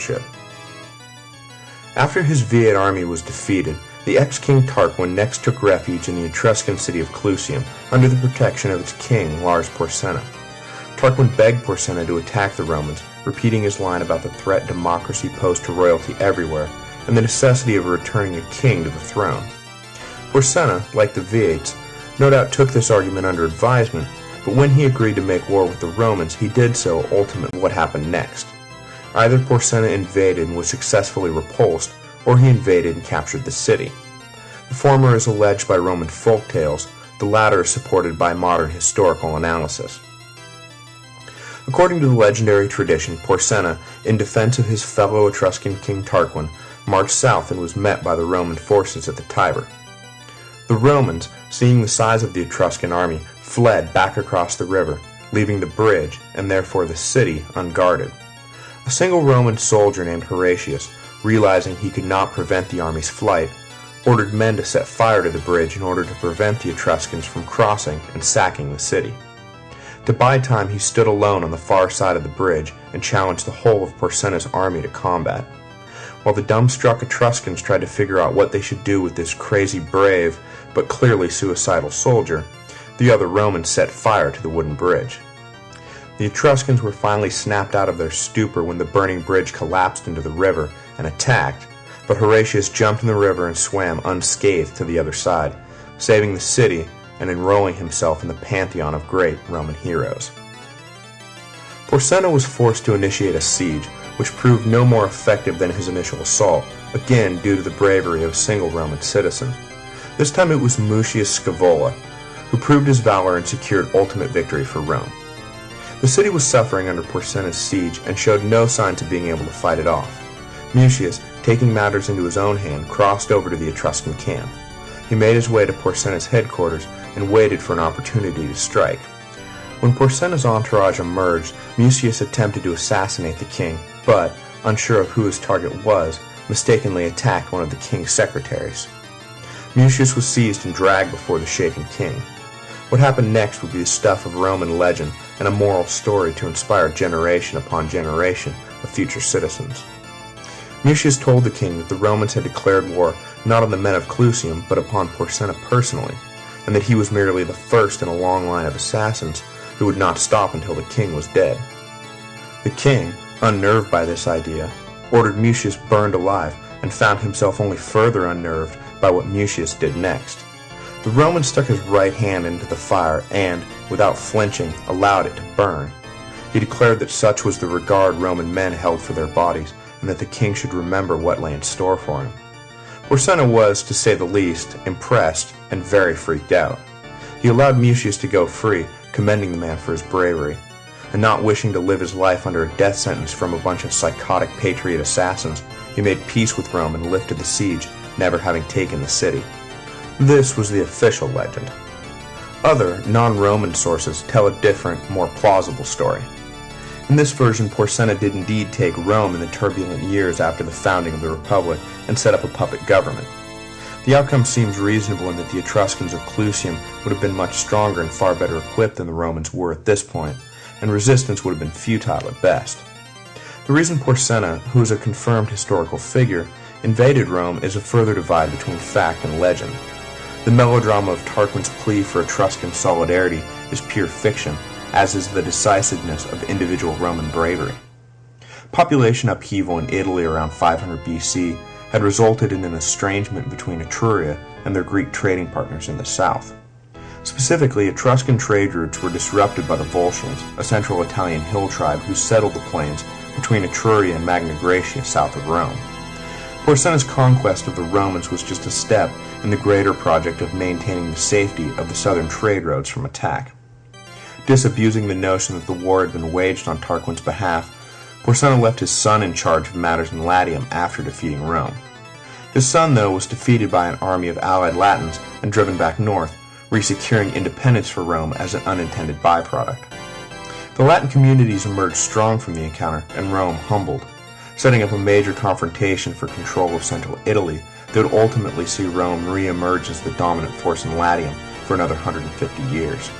leadership. After his Viate army was defeated, the ex-king Tarquin next took refuge in the Etruscan city of Clusium under the protection of its king, Lars Porsena. Tarquin begged Porsena to attack the Romans, repeating his line about the threat democracy posed to royalty everywhere and the necessity of returning a king to the throne. Porsena, like the Viates, no doubt took this argument under advisement, but when he agreed to make war with the Romans, he did so ultimately. What happened next? Either Porsena invaded and was successfully repulsed, or he invaded and captured the city. The former is alleged by Roman folktales, the latter is supported by modern historical analysis. According to the legendary tradition, Porsena, in defense of his fellow Etruscan king Tarquin, marched south and was met by the Roman forces at the Tiber. The Romans, seeing the size of the Etruscan army, fled back across the river, leaving the bridge, and therefore the city, unguarded. A single Roman soldier named Horatius, realizing he could not prevent the army's flight, ordered men to set fire to the bridge in order to prevent the Etruscans from crossing and sacking the city. To buy time, he stood alone on the far side of the bridge and challenged the whole of Porsena's army to combat. While the dumbstruck Etruscans tried to figure out what they should do with this crazy brave but clearly suicidal soldier, the other Romans set fire to the wooden bridge. The Etruscans were finally snapped out of their stupor when the burning bridge collapsed into the river and attacked, but Horatius jumped in the river and swam unscathed to the other side, saving the city and enrolling himself in the pantheon of great Roman heroes. Porsena was forced to initiate a siege, which proved no more effective than his initial assault, again due to the bravery of a single Roman citizen. This time it was Mucius Scaevola, who proved his valor and secured ultimate victory for Rome. The city was suffering under Porsena's siege and showed no signs of being able to fight it off. Mucius, taking matters into his own hand, crossed over to the Etruscan camp. He made his way to Porsena's headquarters and waited for an opportunity to strike. When Porsena's entourage emerged, Mucius attempted to assassinate the king, but, unsure of who his target was, mistakenly attacked one of the king's secretaries. Mucius was seized and dragged before the shaken king. What happened next would be the stuff of Roman legend and a moral story to inspire generation upon generation of future citizens. Mucius told the king that the Romans had declared war not on the men of Clusium but upon Porsena personally, and that he was merely the first in a long line of assassins who would not stop until the king was dead. The king, unnerved by this idea, ordered Mucius burned alive and found himself only further unnerved by what Mucius did next. The Roman stuck his right hand into the fire and, without flinching, allowed it to burn. He declared that such was the regard Roman men held for their bodies, and that the king should remember what lay in store for him. Porsena was, to say the least, impressed and very freaked out. He allowed Mucius to go free, commending the man for his bravery, and not wishing to live his life under a death sentence from a bunch of psychotic patriot assassins, he made peace with Rome and lifted the siege, never having taken the city. This was the official legend. Other, non-Roman sources tell a different, more plausible story. In this version, Porsena did indeed take Rome in the turbulent years after the founding of the Republic and set up a puppet government. The outcome seems reasonable in that the Etruscans of Clusium would have been much stronger and far better equipped than the Romans were at this point, and resistance would have been futile at best. The reason Porsena, who is a confirmed historical figure, invaded Rome is a further divide between fact and legend. The melodrama of Tarquin's plea for Etruscan solidarity is pure fiction, as is the decisiveness of individual Roman bravery. Population upheaval in Italy around 500 BC had resulted in an estrangement between Etruria and their Greek trading partners in the south. Specifically, Etruscan trade routes were disrupted by the Volscians, a central Italian hill tribe who settled the plains between Etruria and Magna Graecia south of Rome. Porsena's conquest of the Romans was just a step in the greater project of maintaining the safety of the southern trade roads from attack. Disabusing the notion that the war had been waged on Tarquin's behalf, Porsena left his son in charge of matters in Latium after defeating Rome. His son, though, was defeated by an army of allied Latins and driven back north, re-securing independence for Rome as an unintended byproduct. The Latin communities emerged strong from the encounter, and Rome humbled, setting up a major confrontation for control of central Italy that would ultimately see Rome re-emerge as the dominant force in Latium for another 150 years.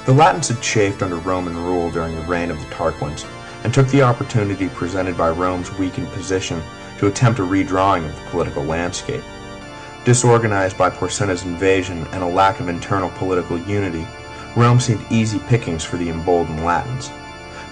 The Latins had chafed under Roman rule during the reign of the Tarquins, and took the opportunity presented by Rome's weakened position to attempt a redrawing of the political landscape. Disorganized by Porsenna's invasion and a lack of internal political unity, Rome seemed easy pickings for the emboldened Latins.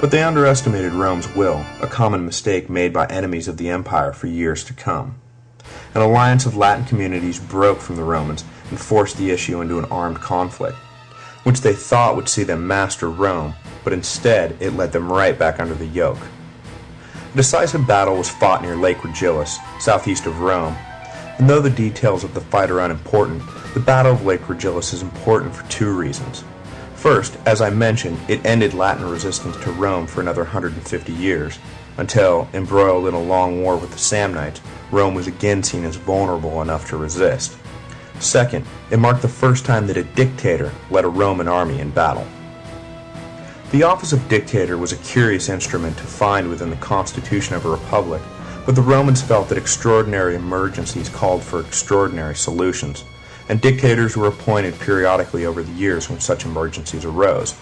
But they underestimated Rome's will, a common mistake made by enemies of the empire for years to come. An alliance of Latin communities broke from the Romans and forced the issue into an armed conflict, which they thought would see them master Rome, but instead it led them right back under the yoke. A decisive battle was fought near Lake Regillus, southeast of Rome, and though the details of the fight are unimportant, the Battle of Lake Regillus is important for two reasons. First, as I mentioned, it ended Latin resistance to Rome for another 150 years, until, embroiled in a long war with the Samnites, Rome was again seen as vulnerable enough to resist. Second, it marked the first time that a dictator led a Roman army in battle. The office of dictator was a curious instrument to find within the constitution of a republic, but the Romans felt that extraordinary emergencies called for extraordinary solutions, and dictators were appointed periodically over the years when such emergencies arose.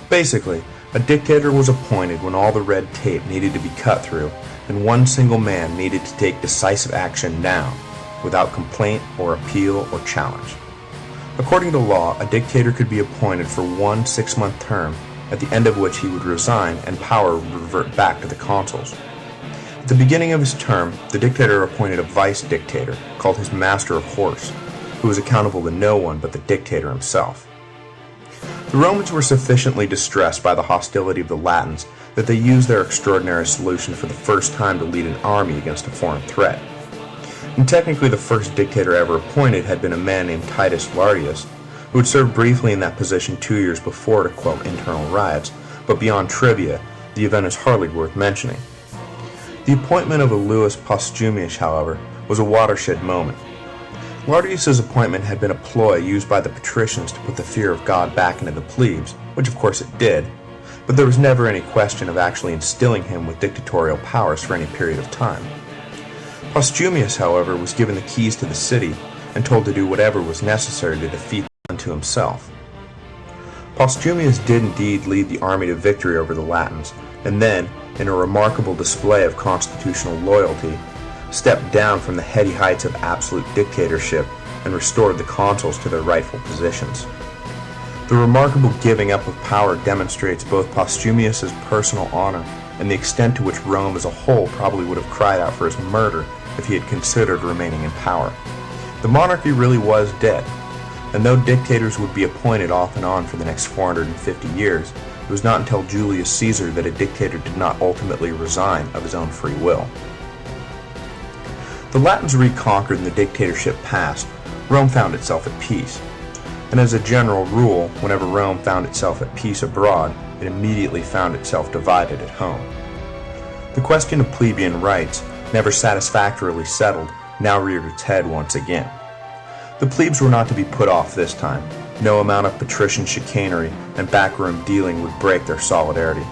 Basically, a dictator was appointed when all the red tape needed to be cut through, and one single man needed to take decisive action now, without complaint or appeal or challenge. According to law, a dictator could be appointed for one 6-month term, at the end of which he would resign and power would revert back to the consuls. At the beginning of his term, the dictator appointed a vice-dictator, called his master of horse, who was accountable to no one but the dictator himself. The Romans were sufficiently distressed by the hostility of the Latins that they used their extraordinary solution for the first time to lead an army against a foreign threat. And technically the first dictator ever appointed had been a man named Titus Lartius, who had served briefly in that position 2 years before to quell internal riots, but beyond trivia, the event is hardly worth mentioning. The appointment of Aulus Postumius, however, was a watershed moment. Lartius's appointment had been a ploy used by the patricians to put the fear of God back into the plebes, which of course it did, but there was never any question of actually instilling him with dictatorial powers for any period of time. Postumius, however, was given the keys to the city and told to do whatever was necessary to defeat them unto himself. Postumius did indeed lead the army to victory over the Latins, and then, in a remarkable display of constitutional loyalty, stepped down from the heady heights of absolute dictatorship and restored the consuls to their rightful positions. The remarkable giving up of power demonstrates both Postumius's personal honor and the extent to which Rome as a whole probably would have cried out for his murder if he had considered remaining in power. The monarchy really was dead, and though dictators would be appointed off and on for the next 450 years, it was not until Julius Caesar that a dictator did not ultimately resign of his own free will. The Latins reconquered and the dictatorship passed, Rome found itself at peace. And as a general rule, whenever Rome found itself at peace abroad, it immediately found itself divided at home. The question of plebeian rights, never satisfactorily settled, now reared its head once again. The plebes were not to be put off this time. No amount of patrician chicanery and backroom dealing would break their solidarity.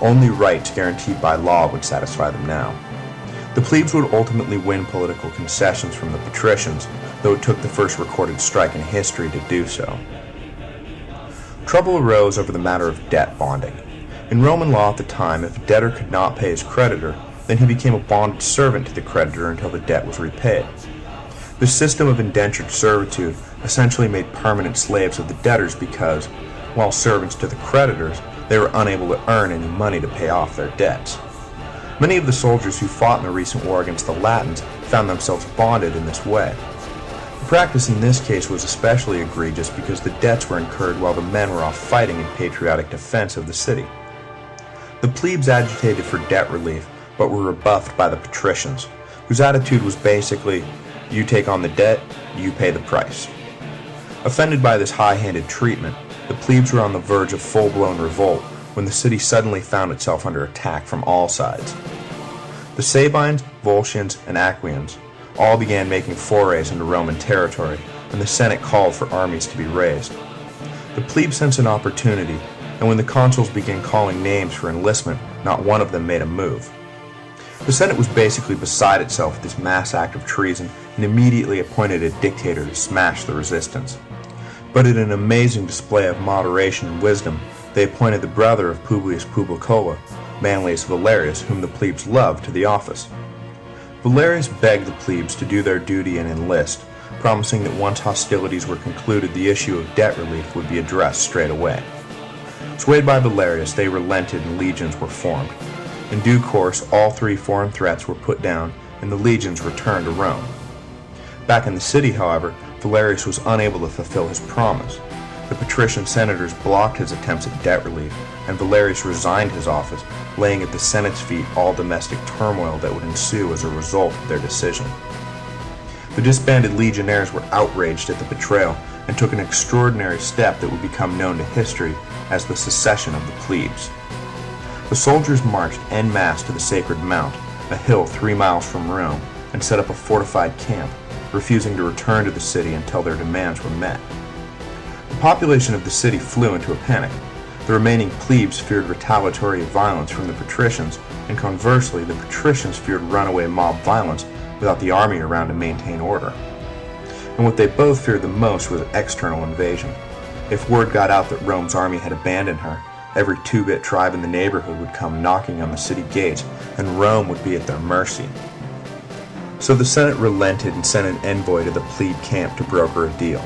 Only rights guaranteed by law would satisfy them now. The plebes would ultimately win political concessions from the patricians, though it took the first recorded strike in history to do so. Trouble arose over the matter of debt bonding. In Roman law at the time, if a debtor could not pay his creditor, then he became a bonded servant to the creditor until the debt was repaid. This system of indentured servitude essentially made permanent slaves of the debtors because, while servants to the creditors, they were unable to earn any money to pay off their debts. Many of the soldiers who fought in the recent war against the Latins found themselves bonded in this way. The practice in this case was especially egregious because the debts were incurred while the men were off fighting in patriotic defense of the city. The plebes agitated for debt relief, but were rebuffed by the patricians, whose attitude was basically, you take on the debt, you pay the price. Offended by this high-handed treatment, the plebes were on the verge of full-blown revolt when the city suddenly found itself under attack from all sides. The Sabines, Volscians, and Aquians all began making forays into Roman territory, and the Senate called for armies to be raised. The plebes sensed an opportunity, and when the consuls began calling names for enlistment, not one of them made a move. The Senate was basically beside itself at this mass act of treason and immediately appointed a dictator to smash the resistance. But in an amazing display of moderation and wisdom, they appointed the brother of Publius Publicola, Manlius Valerius, whom the plebes loved, to the office. Valerius begged the plebes to do their duty and enlist, promising that once hostilities were concluded, the issue of debt relief would be addressed straight away. Swayed by Valerius, they relented and legions were formed. In due course, all 3 foreign threats were put down and the legions returned to Rome. Back in the city, however, Valerius was unable to fulfill his promise. The patrician senators blocked his attempts at debt relief, and Valerius resigned his office, laying at the Senate's feet all domestic turmoil that would ensue as a result of their decision. The disbanded legionnaires were outraged at the betrayal and took an extraordinary step that would become known to history as the secession of the plebes. The soldiers marched en masse to the Sacred Mount, a hill 3 miles from Rome, and set up a fortified camp, refusing to return to the city until their demands were met. The population of the city flew into a panic. The remaining plebes feared retaliatory violence from the patricians, and conversely, the patricians feared runaway mob violence without the army around to maintain order. And what they both feared the most was external invasion. If word got out that Rome's army had abandoned her, every 2-bit tribe in the neighborhood would come knocking on the city gates, and Rome would be at their mercy. So the Senate relented and sent an envoy to the plebe camp to broker a deal.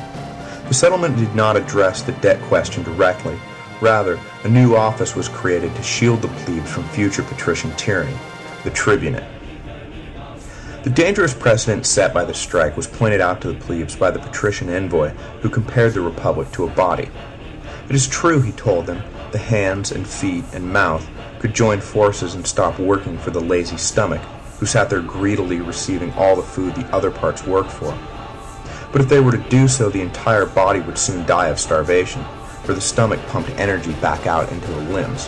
The settlement did not address the debt question directly. Rather, a new office was created to shield the plebes from future patrician tyranny, the tribunate. The dangerous precedent set by the strike was pointed out to the plebes by the patrician envoy, who compared the republic to a body. It is true, he told them, the hands and feet and mouth could join forces and stop working for the lazy stomach, who sat there greedily receiving all the food the other parts worked for. But if they were to do so, the entire body would soon die of starvation, for the stomach pumped energy back out into the limbs.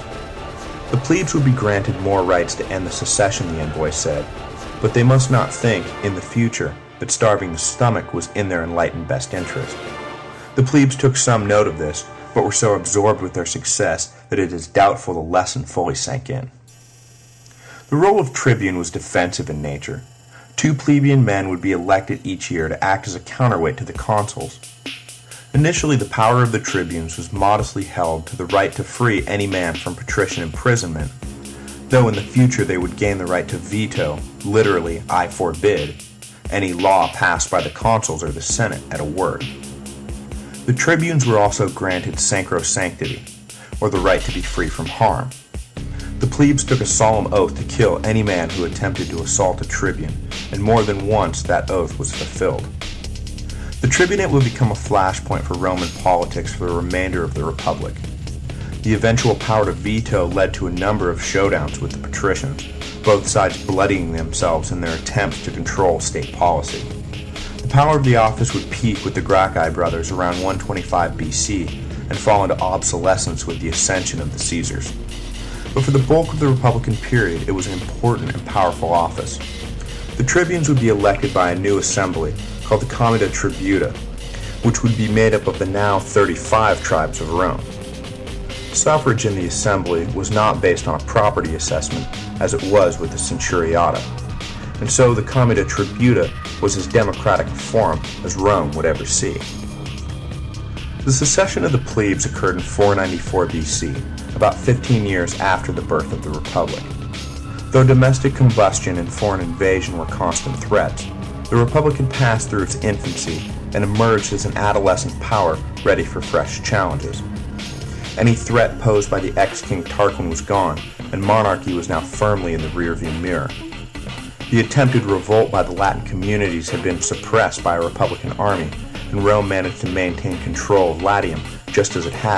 The plebes would be granted more rights to end the secession, the envoy said, but they must not think, in the future, that starving the stomach was in their enlightened best interest. The plebes took some note of this, but were so absorbed with their success that it is doubtful the lesson fully sank in. The role of tribune was defensive in nature. 2 plebeian men would be elected each year to act as a counterweight to the consuls. Initially, the power of the tribunes was modestly held to the right to free any man from patrician imprisonment, though in the future they would gain the right to veto, literally, I forbid, any law passed by the consuls or the Senate at a word. The tribunes were also granted sacrosanctity, or the right to be free from harm. The plebes took a solemn oath to kill any man who attempted to assault a tribune, and more than once that oath was fulfilled. The tribunate would become a flashpoint for Roman politics for the remainder of the Republic. The eventual power to veto led to a number of showdowns with the patricians, both sides bloodying themselves in their attempts to control state policy. The power of the office would peak with the Gracchi brothers around 125 BC and fall into obsolescence with the ascension of the Caesars. But for the bulk of the Republican period, it was an important and powerful office. The tribunes would be elected by a new assembly called the Comitia Tributa, which would be made up of the now 35 tribes of Rome. Suffrage in the assembly was not based on a property assessment as it was with the Centuriata, and so the Comitia Tributa was as democratic a forum as Rome would ever see. The secession of the plebes occurred in 494 BC, about 15 years after the birth of the Republic. Though domestic combustion and foreign invasion were constant threats, the Republic had passed through its infancy and emerged as an adolescent power ready for fresh challenges. Any threat posed by the ex-king Tarquin was gone, and monarchy was now firmly in the rearview mirror. The attempted revolt by the Latin communities had been suppressed by a Republican army, and Rome managed to maintain control of Latium just as it had